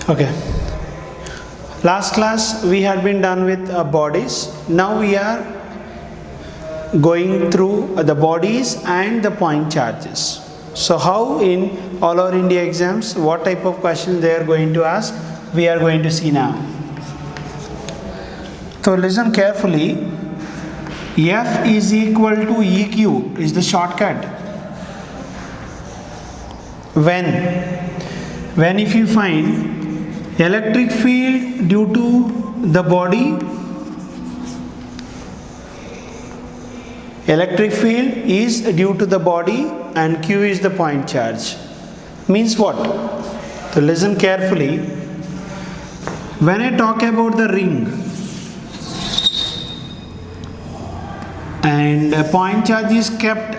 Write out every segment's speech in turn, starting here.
Okay. Last class we had been done with bodies. Now we are going through the bodies and the point charges. So how in all our India exams, what type of questions they are going to ask, we are going to see now. So listen carefully. F is equal to EQ is the shortcut. When if you find electric field due to the body, electric field is due to the body and Q is the point charge. Means what? So listen carefully. When I talk about the ring and a point charge is kept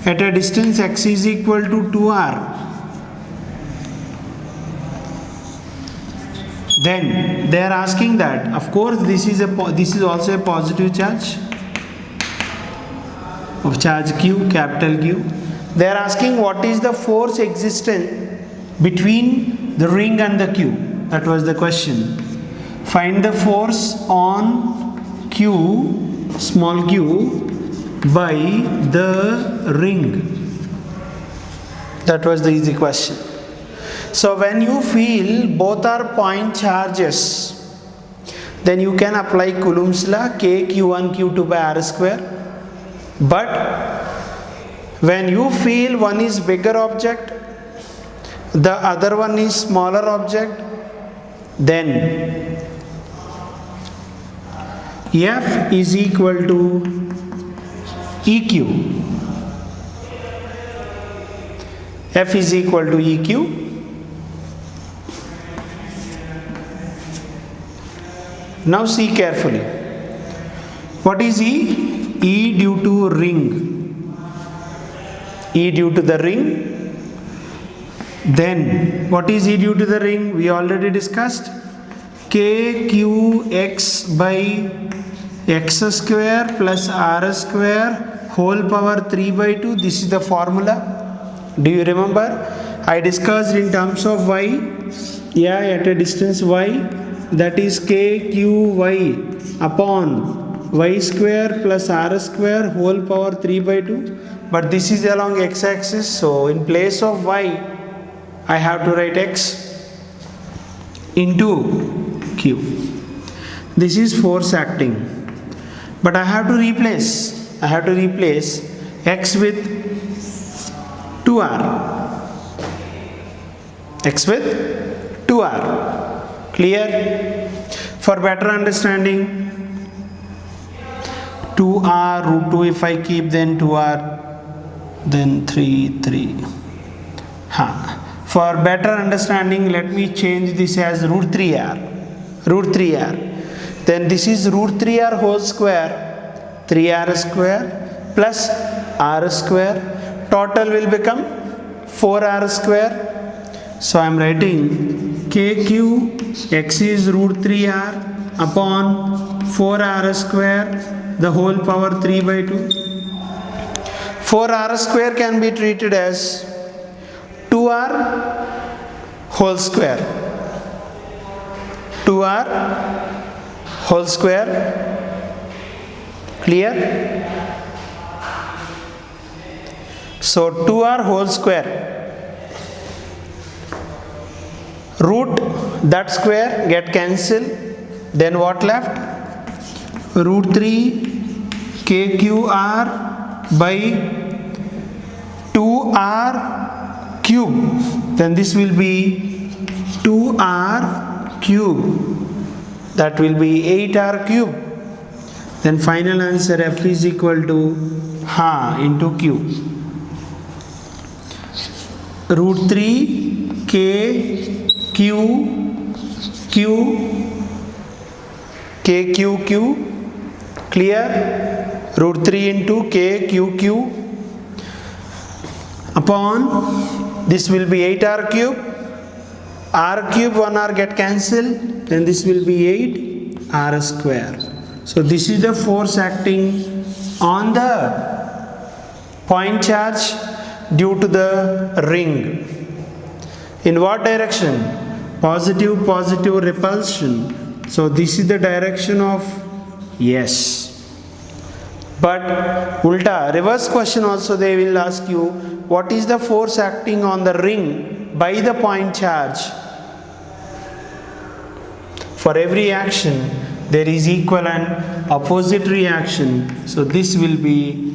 at a distance x is equal to 2r, then they are asking that, of course this is also a positive charge of charge Q, capital Q. They are asking what is the force existent between the ring and the Q. That was the question. Find the force on Q, small q, by the ring. That was the easy question. So when you feel both are point charges, then you can apply Coulomb's law, K Q1 Q2 by R square. But when you feel one is bigger object, the other one is smaller object, then F is equal to EQ. F is equal to EQ. Now see carefully. What is E? E due to ring. E due to the ring. Then what is E due to the ring? We already discussed. KQX by x square plus r square whole power 3 by 2. This is the formula. Do you remember? I discussed in terms of y. Yeah, at a distance y, that is KQY upon y square plus r square whole power 3 by 2. But this is along x axis, so in place of y, I have to write x into Q. This is force acting. But I have to replace x with 2r. X with 2r. Clear? For better understanding, 2r root 2 if I keep, then 2r, then 3. For better understanding, let me change this as root 3r. Then this is root 3r whole square, 3r square plus r square. Total will become 4r square. So I am writing KQ x is root 3r upon 4r square, the whole power 3 by 2. 4r square can be treated as 2r whole square. 2r whole square. Clear? So 2r whole square. Root that square get cancelled. Then what left? Root 3 KQR by 2r cube. Then this will be 2r cube. That will be 8r cube. Then final answer F is equal to into Q. Root 3 K Q Q K Q Q. Clear? Root 3 into K Q Q upon this will be 8r cube. R cube 1r get cancelled, then this will be 8r square. So this is the force acting on the point charge due to the ring. In what direction? Positive, positive repulsion. So this is the direction of yes. But ulta, reverse question also they will ask you, what is the force acting on the ring by the point charge? For every action there is equal and opposite reaction. So this will be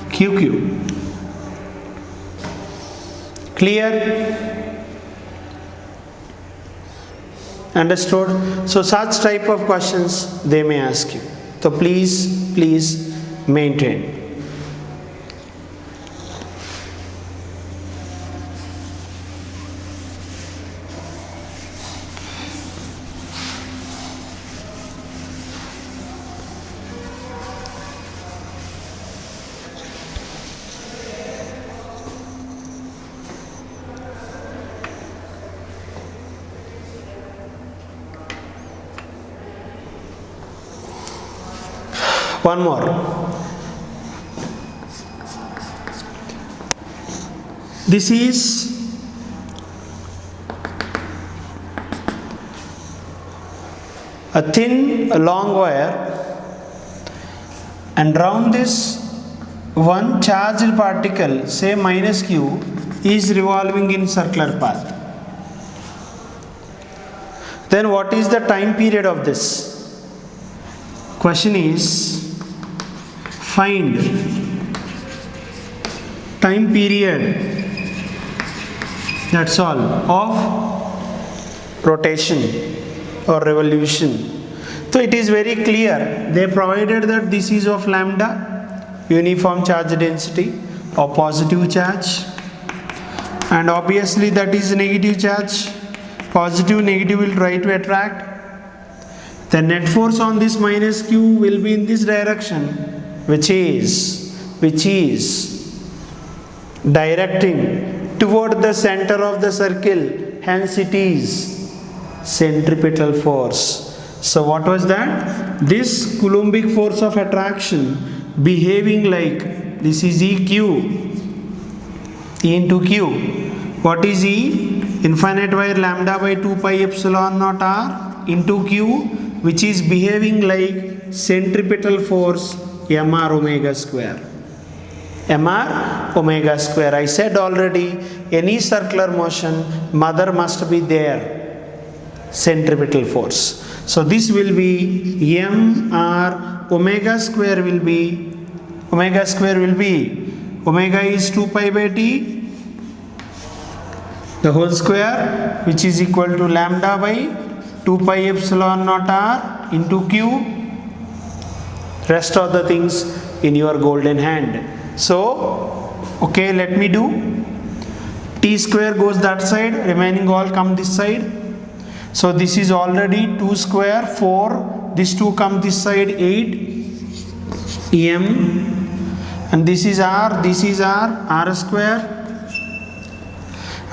QQ. Clear? Understood? So such type of questions they may ask you. So please maintain. One more. This is a thin, long wire, and round this one charged particle, say minus q, is revolving in circular path. Then what is the time period of this? Question is, find time period, that's all, of rotation or revolution. So it is very clear, they provided that this is of lambda, uniform charge density or positive charge, and obviously that is negative charge. Positive, negative will try to attract. The net force on this minus q will be in this direction, which is directing toward the center of the circle, hence it is centripetal force. So what was that? This Coulombic force of attraction behaving like, this is EQ, E into Q. What is E? Infinite wire lambda by 2 pi epsilon naught r into Q, which is behaving like centripetal force mr omega square. Mr omega square. I said already, any circular motion, mother must be there, centripetal force. So this will be mr omega square will be, omega is 2 pi by t, the whole square, which is equal to lambda by 2 pi epsilon naught r into q. Rest of the things in your golden hand. So, okay, let me do. T square goes that side, remaining all come this side. So this is already 2 square, 4. This 2 come this side, 8. M. And this is r, r square.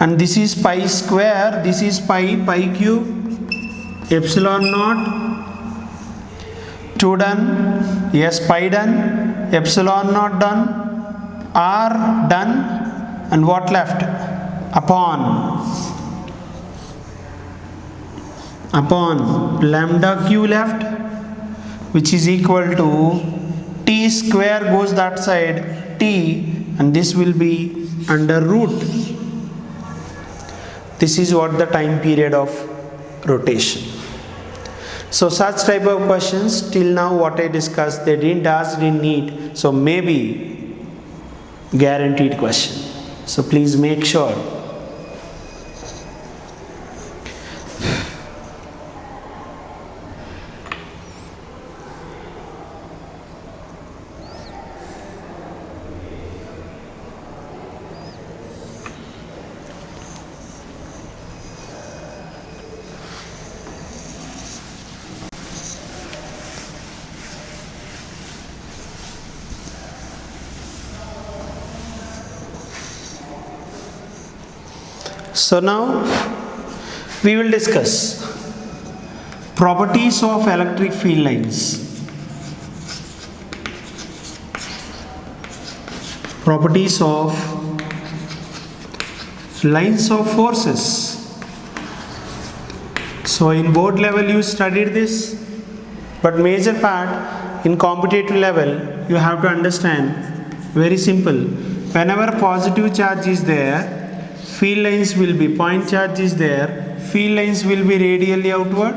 And this is pi square, this is pi cube, epsilon naught, 2 done, yes, pi done, epsilon naught done, r done, and what left? Upon lambda q left, which is equal to t square goes that side, t, and this will be under root. This is what the time period of rotation. So such type of questions, till now what I discussed, they didn't ask, didn't need. So maybe guaranteed question. So please make sure. So now we will discuss properties of electric field lines. Properties of lines of forces. So in board level you studied this, but major part in competitive level you have to understand. Very simple. Whenever positive charge is there, field lines will be, point charge is there, field lines will be radially outward.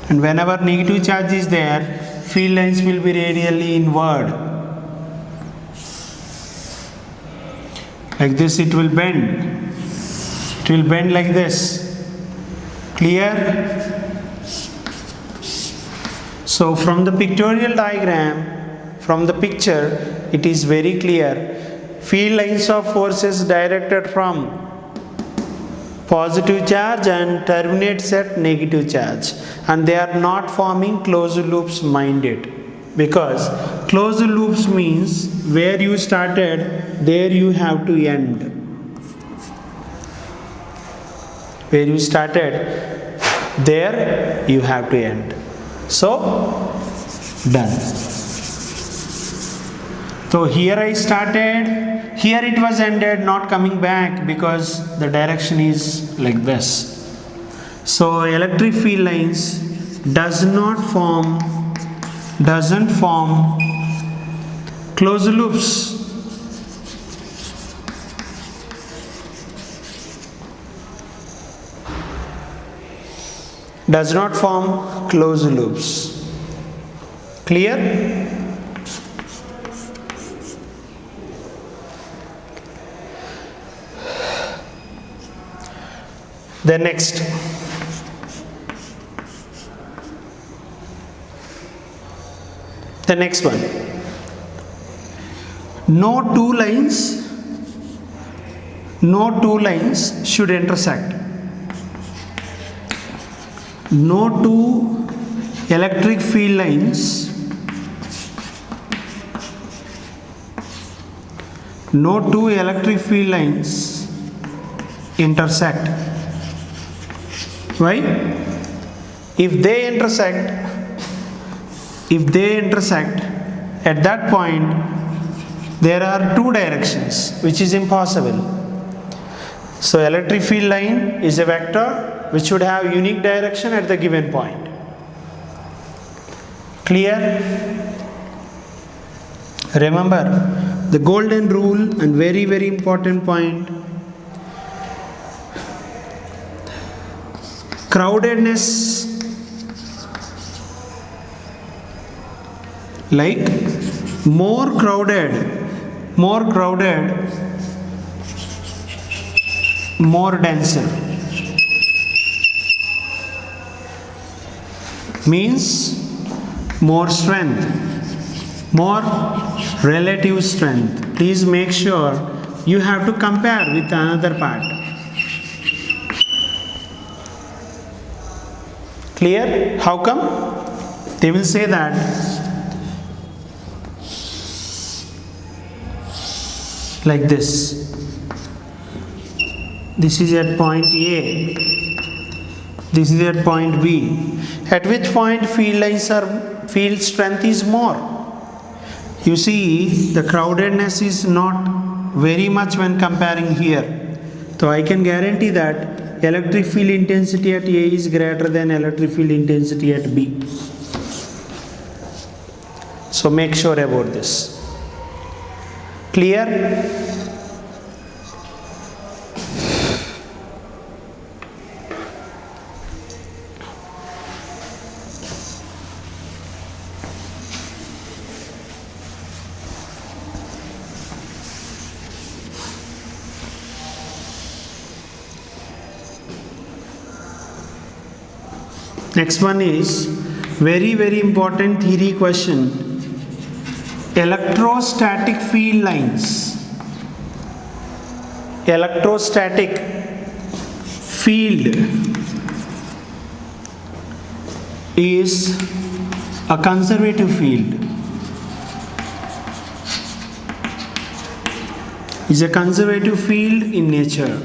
And whenever negative charge is there, field lines will be radially inward. Like this it will bend. It will bend like this. Clear? So from the pictorial diagram, from the picture, it is very clear. Field lines of forces directed from positive charge and terminates at negative charge, and they are not forming closed loops, mind it, because closed loops means where you started, there you have to end. Where you started, there you have to end. So done. So here I started, here it was ended, not coming back because the direction is like this. So electric field lines doesn't form closed loops. Does not form closed loops. Clear? The next, one. No two lines should intersect. No two electric field lines intersect. Why? If they intersect, at that point there are two directions, which is impossible. So electric field line is a vector which should have unique direction at the given point. Clear? Remember the golden rule, and very, very important point. Crowdedness, like more crowded, more denser, means more strength, more relative strength. Please make sure you have to compare with another part. Clear? How come? They will say that like this. This is at point A. This is at point B. At which point field strength is more? You see, the crowdedness is not very much when comparing here. So I can guarantee that electric field intensity at A is greater than electric field intensity at B. So make sure about this. Clear? Next one is very, very important theory question. Electrostatic field lines. Electrostatic field is a conservative field. Is a conservative field in nature.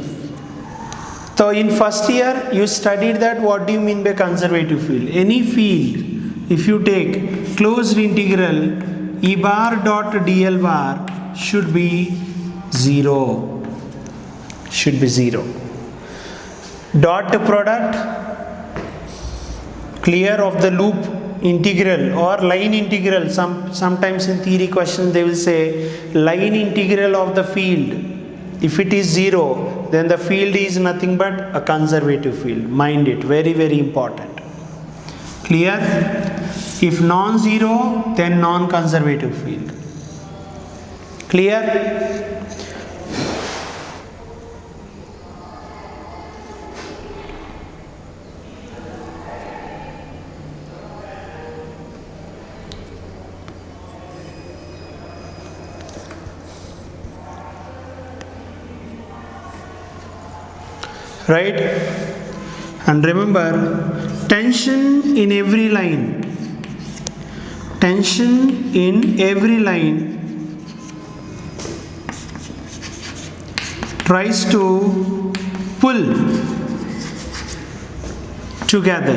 So in first year you studied that what do you mean by conservative field. Any field, if you take closed integral E bar dot dl bar should be 0. dot product, clear, of the loop integral or line integral. Sometimes in theory questions they will say line integral of the field. If it is 0, then the field is nothing but a conservative field. Mind it, very very important. Clear? If non-zero, then non-conservative field. Clear? Right? And remember, tension in every line. Tension in every line tries to pull together.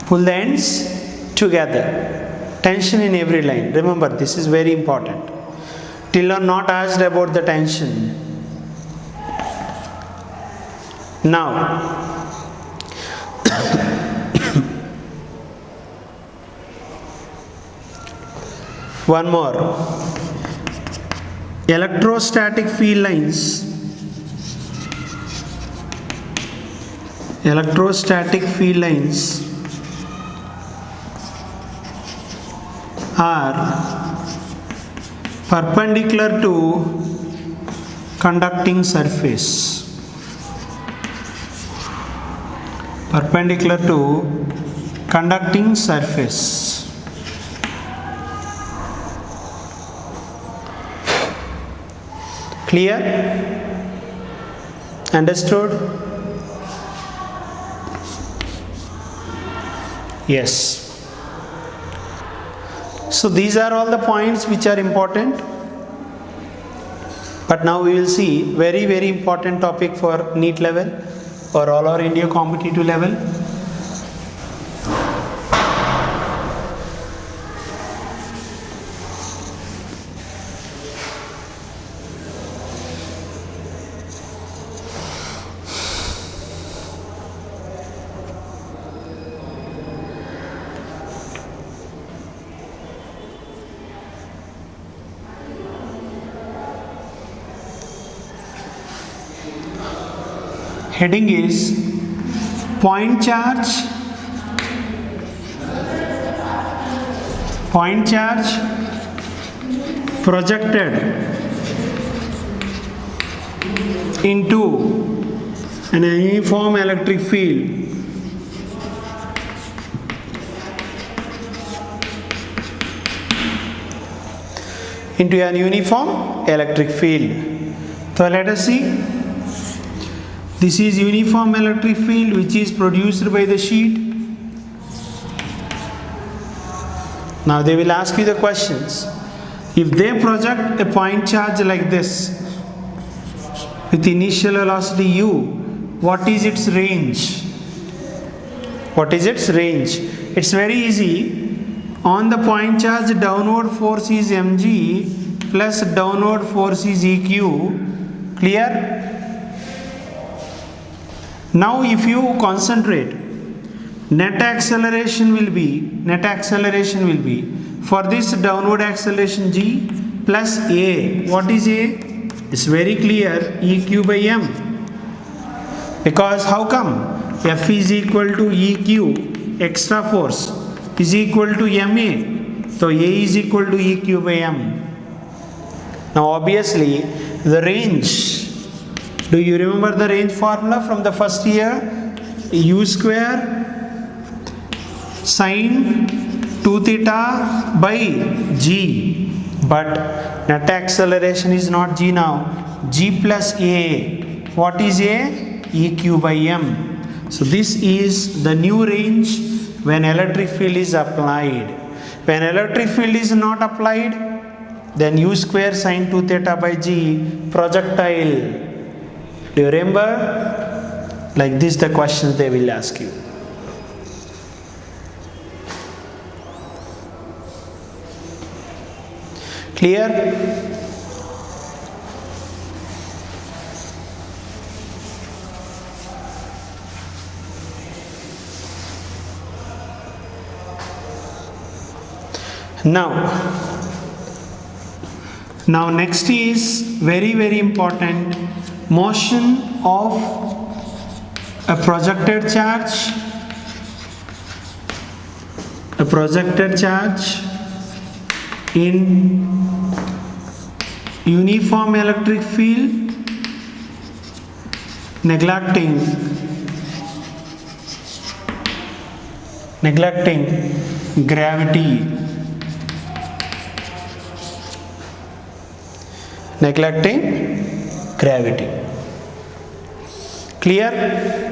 Pull the ends together. Tension in every line. Remember, this is very important. Till now not asked about the tension. Now, one more. Electrostatic field lines. Electrostatic field lines are perpendicular to conducting surface. Perpendicular to conducting surface. Clear? Understood? Yes. So these are all the points which are important. But now we will see very very important topic for NEET level or all over India competitive level. Heading is point charge projected into an uniform electric field So let us see. This is uniform electric field which is produced by the sheet. Now they will ask you the questions. If they project a point charge like this with initial velocity u, what is its range? What is its range? It's very easy. On the point charge, downward force is mg plus downward force is eq. Clear? Now if you concentrate, net acceleration will be for this downward acceleration g plus a. What is a? It's very clear, eq by m. Because how come? F is equal to eq, extra force, is equal to ma. So a is equal to eq by m. Now obviously the range. Do you remember the range formula from the first year? U square sine 2 theta by g. But net acceleration is not g now. G plus a. What is a? eq by m. So this is the new range when electric field is applied. When electric field is not applied, then u square sine 2 theta by g projectile. Do you remember? Like this the questions they will ask you. Clear? Now next is very important, motion of a projected charge in uniform electric field neglecting gravity. Clear?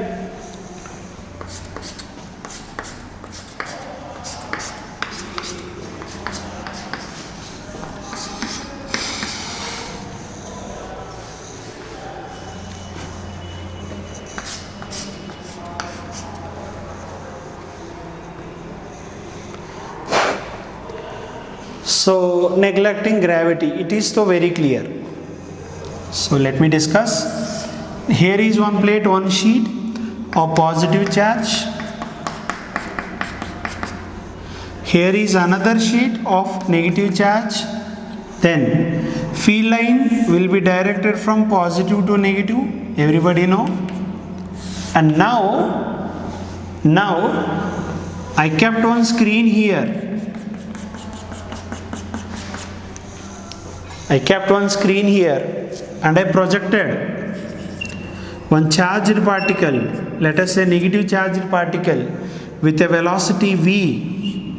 So neglecting gravity, it is so very clear. So let me discuss. Here is one plate, one sheet of positive charge. Here is another sheet of negative charge. Then field line will be directed from positive to negative. Everybody know? And now I kept one screen here. And I projected one charged particle, let us say negative charged particle, with a velocity v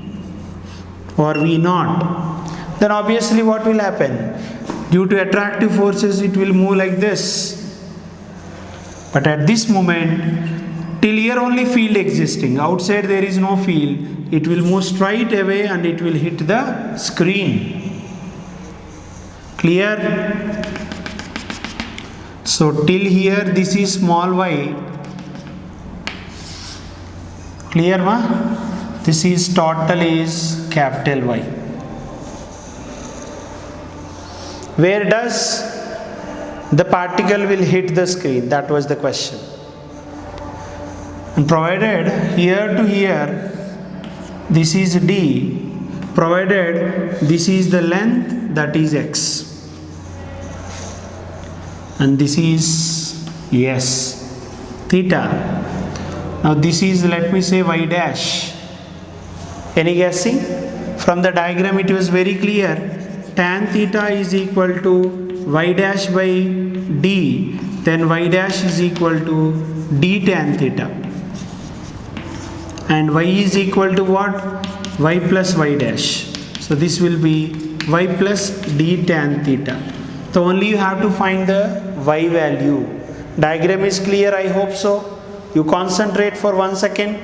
or v naught. Then obviously what will happen? Due to attractive forces it will move like this. But at this moment, till here only field existing, outside there is no field, it will move straight away and it will hit the screen. Clear? So till here this is small y. Clear ma? This is total is capital Y. Where does the particle will hit the screen? That was the question. And provided here to here this is D, provided this is the length, that is x, and this is theta. Now this is, let me say, y dash. Any guessing? From the diagram it was very clear. Tan theta is equal to y dash by d, then y dash is equal to d tan theta, and y is equal to what? Y plus y dash. So this will be y plus d tan theta. So only you have to find the y value. Diagram is clear, I hope so. You concentrate for 1 second.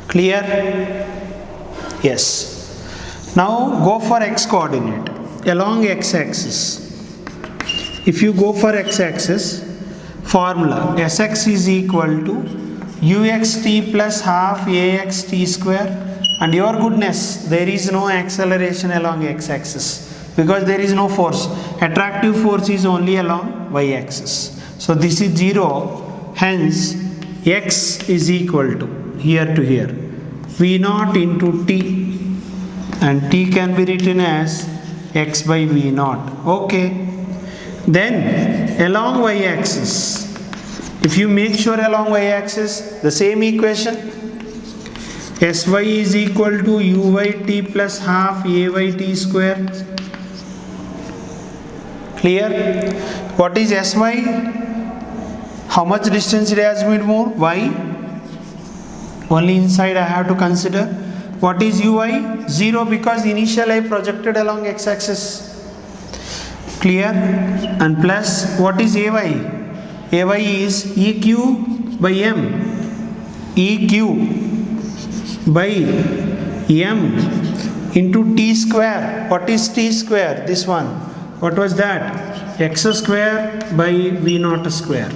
Clear? Yes. Now go for x coordinate along x-axis. If you go for x-axis, formula Sx is equal to uxt plus half axt square, and your goodness, there is no acceleration along x-axis because there is no force. Attractive force is only along y-axis. So this is 0, hence x is equal to here v naught into t, and t can be written as x by v naught. Okay. Then along y-axis, if you make sure along y-axis, the same equation, sy is equal to uyt plus half ayt square. Clear? What is sy? How much distance it has been moved? Y. Only inside I have to consider. What is ui? 0, because initially I projected along x-axis. Clear? And plus, what is ay? Ay is eq by m. Eq by m into t square. What is t square? This one. What was that? X square by v naught square.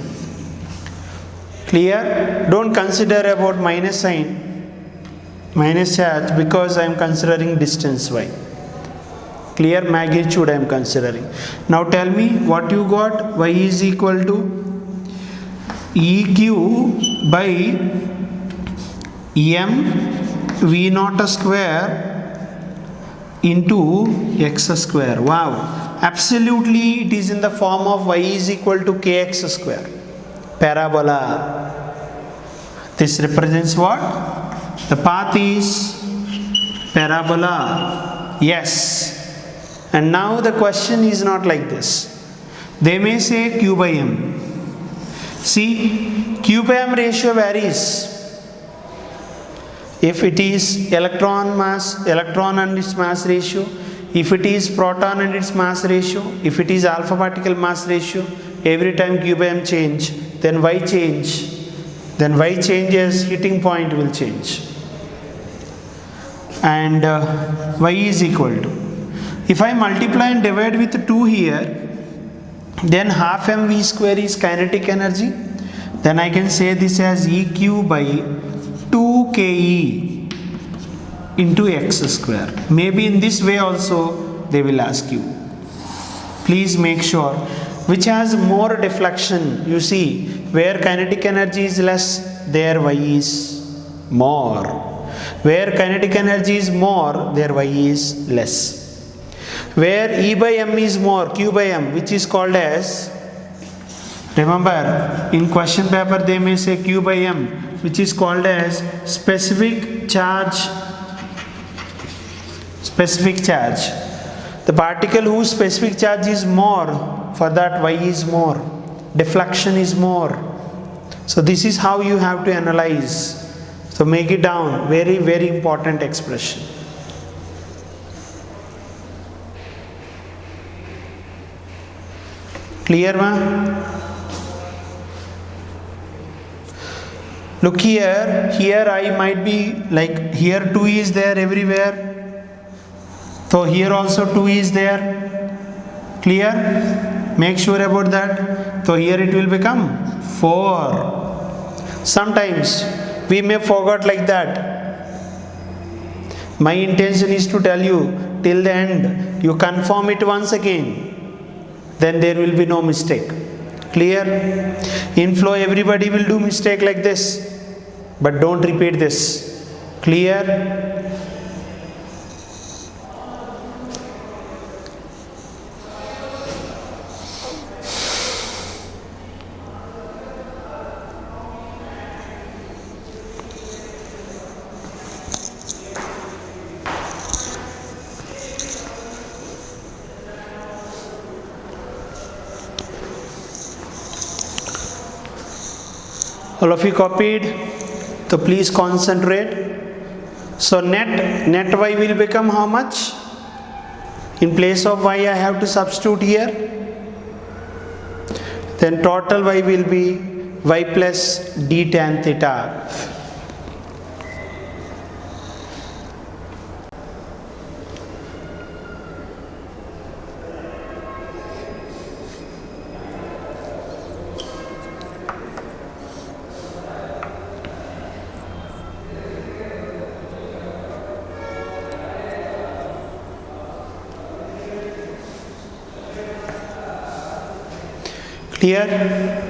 Clear? Don't consider about minus sign. Minus charge because I am considering distance y. Clear? Magnitude I am considering. Now tell me what you got. Y is equal to EQ by M V naught square into x square. Wow. Absolutely it is in the form of y is equal to kx square. Parabola. This represents what? The path is parabola. Yes. And now the question is not like this. They may say Q by M. See, Q by M ratio varies. If it is electron and its mass ratio, if it is proton and its mass ratio, if it is alpha particle mass ratio, every time Q by M change, then Y change. Then Y changes, heating point will change. And Y is equal to, if I multiply and divide with 2 here, then half mv square is kinetic energy. Then I can say this as EQ by 2ke into x square. Maybe in this way also they will ask you. Please make sure which has more deflection. You see, where kinetic energy is less, there y is more. Where kinetic energy is more, there y is less. Where E by M is more, Q by M, which is called as, remember in question paper they may say Q by M, which is called as specific charge. Specific charge. The particle whose specific charge is more, for that y is more. Deflection is more. So this is how you have to analyze. So make it down. Very, very important expression. Clear, ma? Look here. Here I might be like, here 2 is there everywhere. So here also 2 is there. Clear? Make sure about that. So here it will become 4. Sometimes we may forget like that. My intention is to tell you till the end. You confirm it once again. Then there will be no mistake. Clear? In flow everybody will do mistake like this. But don't repeat this. Clear? All of you copied? So please concentrate. So net y will become how much? In place of y I have to substitute here. Then total y will be y plus d tan theta. Clear?